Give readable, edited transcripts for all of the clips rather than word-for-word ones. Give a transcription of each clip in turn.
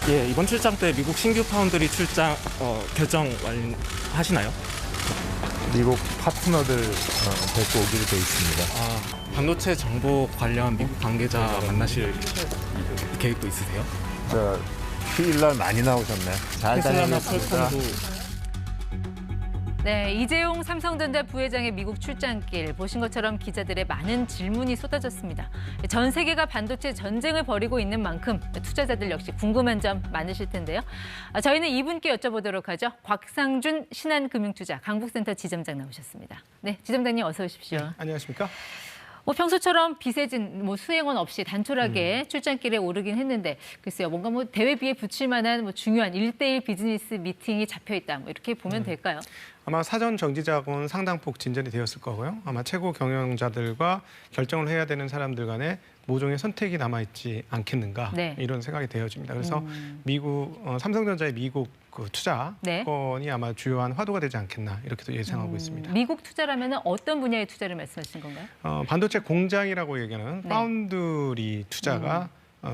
예, 이번 출장 때 미국 신규 파운드리 출장 결정 하시나요? 미국 파트너들 데리고 오기로 돼 있습니다. 반도체 정보 관련 미국 관계자 만나실 계획도 있으세요? 저 휴일날 많이 나오셨네. 잘 테슬라나 다녀오셨습니다. 퀄컴도 네, 이재용 삼성전자 부회장의 미국 출장길 보신 것처럼 기자들의 많은 질문이 쏟아졌습니다. 전 세계가 반도체 전쟁을 벌이고 있는 만큼 투자자들 역시 궁금한 점 많으실 텐데요. 저희는 이분께 여쭤보도록 하죠. 곽상준 신한금융투자 강북센터 지점장 나오셨습니다. 네, 지점장님 어서 오십시오. 네, 안녕하십니까? 평소처럼 비세진 수행원 없이 단촐하게 출장길에 오르긴 했는데 글쎄요, 뭔가 대회비에 붙일 만한 중요한 1대1 비즈니스 미팅이 잡혀 있다. 이렇게 보면 될까요? 아마 사전 정지 작업은 상당폭 진전이 되었을 거고요. 아마 최고 경영자들과 결정을 해야 되는 사람들 간에 모종의 선택이 남아있지 않겠는가 네. 이런 생각이 되어집니다. 그래서 미국 삼성전자의 미국 그 투자건이 네. 아마 주요한 화두가 되지 않겠나 이렇게도 예상하고 있습니다. 미국 투자라면 어떤 분야의 투자를 말씀하시는 건가요? 반도체 공장이라고 얘기하는 네. 파운드리 투자가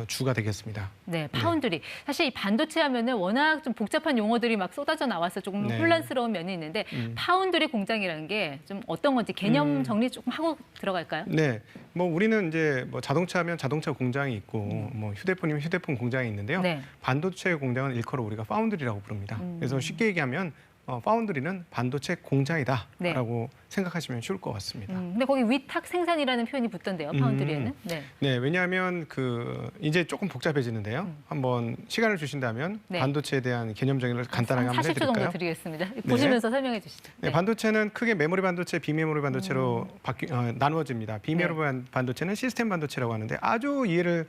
주가 되겠습니다. 네, 파운드리. 사실 이 반도체 하면은 워낙 좀 복잡한 용어들이 막 쏟아져 나와서 조금 네. 혼란스러운 면이 있는데 파운드리 공장이라는 게 좀 어떤 건지 개념 정리 조금 하고 들어갈까요? 네, 우리는 이제 자동차면 자동차 공장이 있고 휴대폰이면 휴대폰 공장이 있는데요. 네. 반도체 공장은 일컬어 우리가 파운드리라고 부릅니다. 그래서 쉽게 얘기하면 파운드리는 반도체 공장이다라고 생각하시면 쉬울 것 같습니다. 근데 거기 위탁 생산이라는 표현이 붙던데요, 파운드리에는. 네. 네, 왜냐하면 이제 조금 복잡해지는데요. 한번 시간을 주신다면 네. 반도체에 대한 개념 정의를 간단하게 한번 40초 해드릴까요? 정도 드리겠습니다. 보시면서 설명해 주시죠. 네, 반도체는 크게 메모리 반도체, 비메모리 반도체로 나누어집니다. 비메모리 반도체는 시스템 반도체라고 하는데 아주 이해를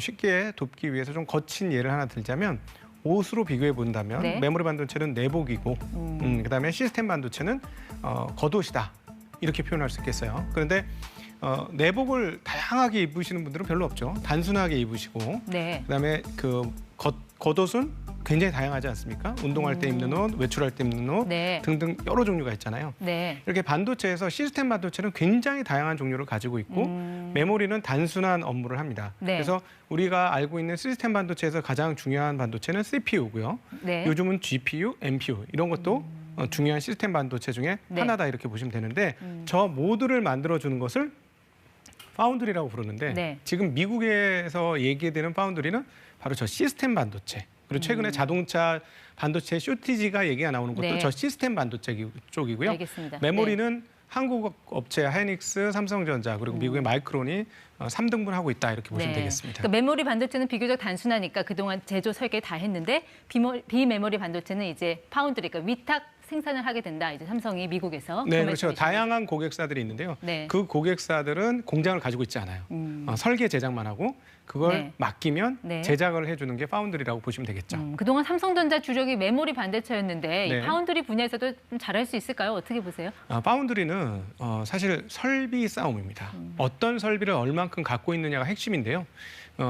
쉽게 돕기 위해서 좀 거친 예를 하나 들자면 옷으로 비교해 본다면 네. 메모리 반도체는 내복이고 그다음에 시스템 반도체는 겉옷이다 이렇게 표현할 수 있겠어요. 그런데 내복을 다양하게 입으시는 분들은 별로 없죠. 단순하게 입으시고 네. 그다음에 겉옷은 굉장히 다양하지 않습니까? 운동할 때 입는 옷, 외출할 때 입는 옷 네. 등등 여러 종류가 있잖아요. 네. 이렇게 반도체에서 시스템 반도체는 굉장히 다양한 종류를 가지고 있고 메모리는 단순한 업무를 합니다. 네. 그래서 우리가 알고 있는 시스템 반도체에서 가장 중요한 반도체는 CPU고요. 네. 요즘은 GPU, NPU 이런 것도 중요한 시스템 반도체 중에 네. 하나다 이렇게 보시면 되는데 저 모두를 만들어주는 것을 파운드리라고 부르는데 네. 지금 미국에서 얘기되는 파운드리는 바로 저 시스템 반도체. 그리고 최근에 자동차 반도체 쇼티지가 얘기가 나오는 것도 네. 저 시스템 반도체 쪽이고요. 알겠습니다. 메모리는 한국 업체 하이닉스, 삼성전자 그리고 미국의 마이크론이 3등분하고 있다 이렇게 보시면 되겠습니다. 그러니까 메모리 반도체는 비교적 단순하니까 그동안 제조 설계 다 했는데 비메모리 반도체는 이제 파운드리, 그러니까 위탁 생산을 하게 된다. 이제 삼성이 미국에서. 네, 그렇죠. 다양한 고객사들이 있는데요. 네. 그 고객사들은 공장을 가지고 있지 않아요. 설계 제작만 하고 그걸 네. 맡기면 네. 제작을 해주는 게 파운드리라고 보시면 되겠죠. 그동안 삼성전자 주력이 메모리 반도체였는데 네. 이 파운드리 분야에서도 좀 잘할 수 있을까요? 어떻게 보세요? 파운드리는 사실 설비 싸움입니다. 어떤 설비를 얼만큼 갖고 있느냐가 핵심인데요.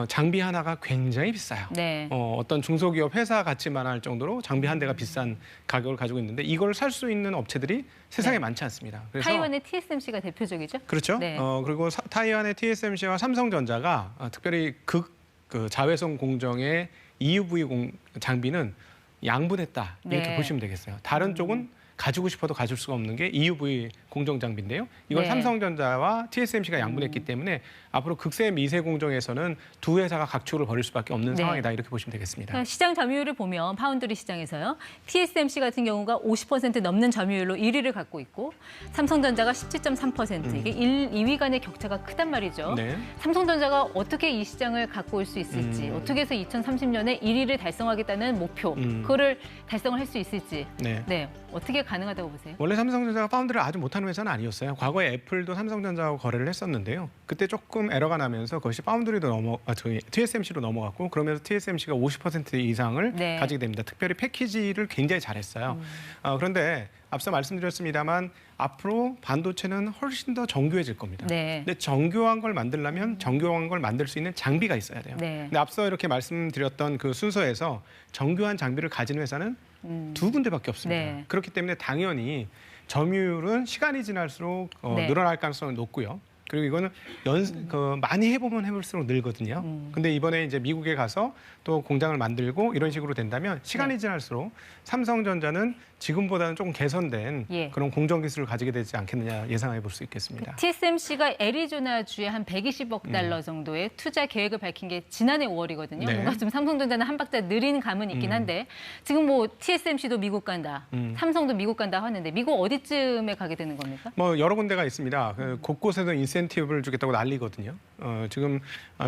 장비 하나가 굉장히 비싸요. 네. 어떤 중소기업 회사 같지만 할 정도로 장비 한 대가 비싼 가격을 가지고 있는데 이걸 살 수 있는 업체들이 세상에 네. 많지 않습니다. 그래서 타이완의 TSMC가 대표적이죠. 그렇죠. 네. 그리고 타이완의 TSMC와 삼성전자가 특별히 그 자외선 공정의 EUV 장비는 양분했다 이렇게 네. 보시면 되겠어요. 다른 쪽은 가지고 싶어도 가질 수가 없는 게 EUV 공정 장비인데요. 이걸 네. 삼성전자와 TSMC가 양분했기 때문에 앞으로 극세 미세 공정에서는 두 회사가 각축을 벌일 수밖에 없는 네. 상황이다 이렇게 보시면 되겠습니다. 그러니까 시장 점유율을 보면 파운드리 시장에서요. TSMC 같은 경우가 50% 넘는 점유율로 1위를 갖고 있고 삼성전자가 17.3%. 이게 1, 2위 간의 격차가 크단 말이죠. 네. 삼성전자가 어떻게 이 시장을 갖고 올 수 있을지, 어떻게 해서 2030년에 1위를 달성하겠다는 목표, 그거를 달성을 할 수 있을지. 네. 어떻게 가능하다고 보세요? 원래 삼성전자가 파운드를 아주 못하는 회사는 아니었어요. 과거에 애플도 삼성전자하고 거래를 했었는데요. 그때 조금 에러가 나면서 그것이 파운드리도 TSMC로 넘어갔고 그러면서 TSMC가 50% 이상을 네. 가지게 됩니다. 특별히 패키지를 굉장히 잘했어요. 그런데 앞서 말씀드렸습니다만 앞으로 반도체는 훨씬 더 정교해질 겁니다. 네. 근데 정교한 걸 만들려면 정교한 걸 만들 수 있는 장비가 있어야 돼요. 네. 근데 앞서 이렇게 말씀드렸던 그 순서에서 정교한 장비를 가진 회사는 두 군데밖에 없습니다. 네. 그렇기 때문에 당연히 점유율은 시간이 지날수록 네. 늘어날 가능성이 높고요. 그리고 이거는 많이 해보면 해볼수록 늘거든요. 근데 이번에 이제 미국에 가서 또 공장을 만들고 이런 식으로 된다면 시간이 네. 지날수록 삼성전자는 지금보다는 조금 개선된 예. 그런 공정 기술을 가지게 되지 않겠느냐 예상해 볼 수 있겠습니다. TSMC가 애리조나주에 한 120억 달러 정도의 투자 계획을 밝힌 게 지난해 5월이거든요. 네. 뭔가 좀 삼성전자는 한 박자 느린 감은 있긴 한데 지금 뭐 TSMC도 미국 간다, 삼성도 미국 간다 하는데 미국 어디쯤에 가게 되는 겁니까? 뭐 여러 군데가 있습니다. 곳곳에서 인센티브를 주겠다고 난리거든요. 지금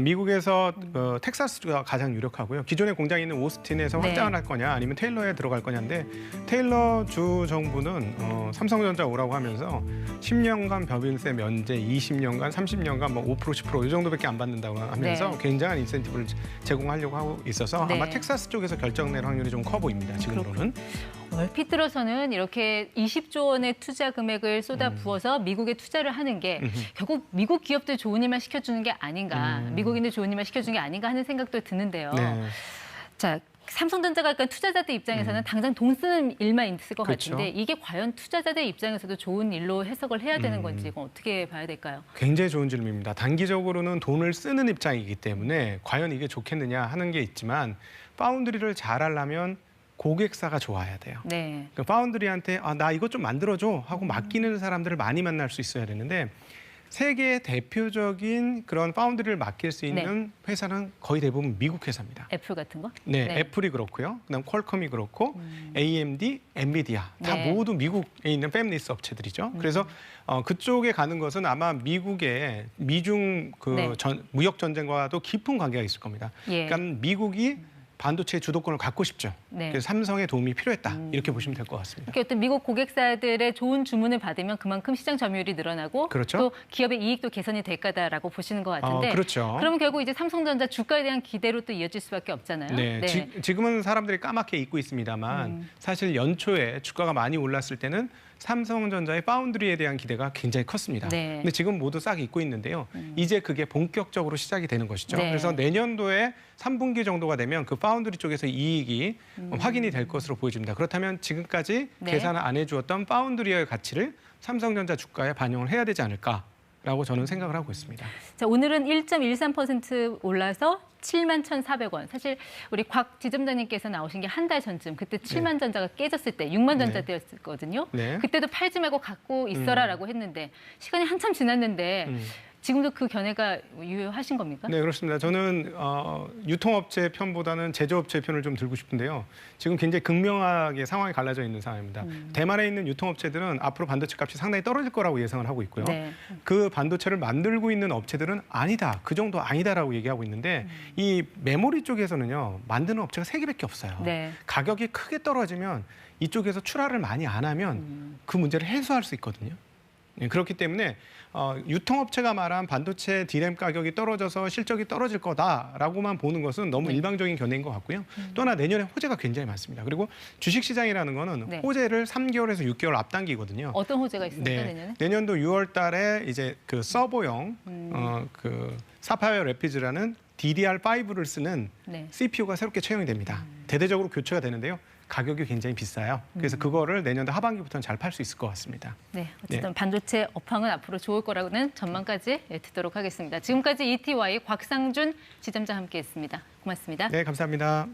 미국에서 텍사스가 가장 유력하고요. 기존에 공장이 있는 오스틴에서 네. 확장을 할 거냐 아니면 테일러에 들어갈 거냐인데 테일러 주 정부는 삼성전자 오라고 하면서 10년간 법인세 면제, 20년간, 30년간 뭐 5% 10%이 정도밖에 안 받는다고 하면서 네. 굉장한 인센티브를 제공하려고 하고 있어서 네. 아마 텍사스 쪽에서 결정낼 확률이 좀 커 보입니다. 지금으로는. 얼핏 들어서는 이렇게 20조 원의 투자 금액을 쏟아 부어서 미국에 투자를 하는 게 결국 미국 기업들 좋은 일만 시켜주는 게 아닌가, 미국인들 좋은 일만 시켜주는 게 아닌가 하는 생각도 드는데요. 네. 자, 삼성전자가 약간 투자자들 입장에서는 당장 돈 쓰는 일만 있을 것 그렇죠. 같은데 이게 과연 투자자들 입장에서도 좋은 일로 해석을 해야 되는 건지 이건 어떻게 봐야 될까요? 굉장히 좋은 질문입니다. 단기적으로는 돈을 쓰는 입장이기 때문에 과연 이게 좋겠느냐 하는 게 있지만 파운드리를 잘 하려면 고객사가 좋아야 돼요. 네. 그 파운드리한테 나 이것 좀 만들어줘 하고 맡기는 사람들을 많이 만날 수 있어야 되는데 세계의 대표적인 그런 파운드리를 맡길 수 있는 회사는 거의 대부분 미국 회사입니다. 애플 같은 거? 네, 애플이 그렇고요. 그다음 퀄컴이 그렇고 AMD, 엔비디아 다 네. 모두 미국에 있는 팹리스 업체들이죠. 그래서 그쪽에 가는 것은 아마 미국의 미중 네. 무역 전쟁과도 깊은 관계가 있을 겁니다. 예. 그러니까 미국이 반도체 주도권을 갖고 싶죠. 네. 그래서 삼성의 도움이 필요했다. 이렇게 보시면 될 것 같습니다. 이렇게 어떤 미국 고객사들의 좋은 주문을 받으면 그만큼 시장 점유율이 늘어나고 그렇죠. 또 기업의 이익도 개선이 될 거다라고 보시는 것 같은데 그렇죠. 그러면 결국 이제 삼성전자 주가에 대한 기대로 또 이어질 수밖에 없잖아요. 네, 지금은 사람들이 까맣게 잊고 있습니다만 사실 연초에 주가가 많이 올랐을 때는 삼성전자의 파운드리에 대한 기대가 굉장히 컸습니다. 네. 근데 지금 모두 싹 잊고 있는데요. 이제 그게 본격적으로 시작이 되는 것이죠. 네. 그래서 내년도에 3분기 정도가 되면 그 파운드리 쪽에서 이익이 확인이 될 것으로 보여집니다. 그렇다면 지금까지 네. 계산을 안 해주었던 파운드리의 가치를 삼성전자 주가에 반영을 해야 되지 않을까라고 저는 생각을 하고 있습니다. 자, 오늘은 1.13% 올라서 71,400원. 사실 우리 곽 지점장님께서 나오신 게 한 달 전쯤 그때 7만 전자가 깨졌을 때 6만 전자 때였거든요. 네. 그때도 팔지 말고 갖고 있어라라고 했는데 시간이 한참 지났는데 지금도 그 견해가 유효하신 겁니까? 네, 그렇습니다. 저는 유통업체 편보다는 제조업체 편을 좀 들고 싶은데요. 지금 굉장히 극명하게 상황이 갈라져 있는 상황입니다. 대만에 있는 유통업체들은 앞으로 반도체 값이 상당히 떨어질 거라고 예상을 하고 있고요. 네. 그 반도체를 만들고 있는 업체들은 아니다, 그 정도 아니다라고 얘기하고 있는데 이 메모리 쪽에서는요, 만드는 업체가 3개밖에 없어요. 네. 가격이 크게 떨어지면 이쪽에서 출하를 많이 안 하면 그 문제를 해소할 수 있거든요. 네, 그렇기 때문에 유통업체가 말한 반도체 디램 가격이 떨어져서 실적이 떨어질 거다라고만 보는 것은 너무 일방적인 견해인 것 같고요. 또 하나 내년에 호재가 굉장히 많습니다. 그리고 주식시장이라는 거는 네. 호재를 3개월에서 6개월 앞당기거든요. 어떤 호재가 있습니까, 네, 내년에? 내년도 6월 달에 이제 그 서버용 그 사파이어 래피즈라는 DDR5를 쓰는 네. CPU가 새롭게 채용이 됩니다. 대대적으로 교체가 되는데요. 가격이 굉장히 비싸요. 그래서 그거를 내년도 하반기부터는 잘 팔 수 있을 것 같습니다. 네, 어쨌든 반도체 업황은 앞으로 좋을 거라고는 전망까지 듣도록 하겠습니다. 지금까지 ETY 곽상준 지점장 함께했습니다. 고맙습니다. 네, 감사합니다.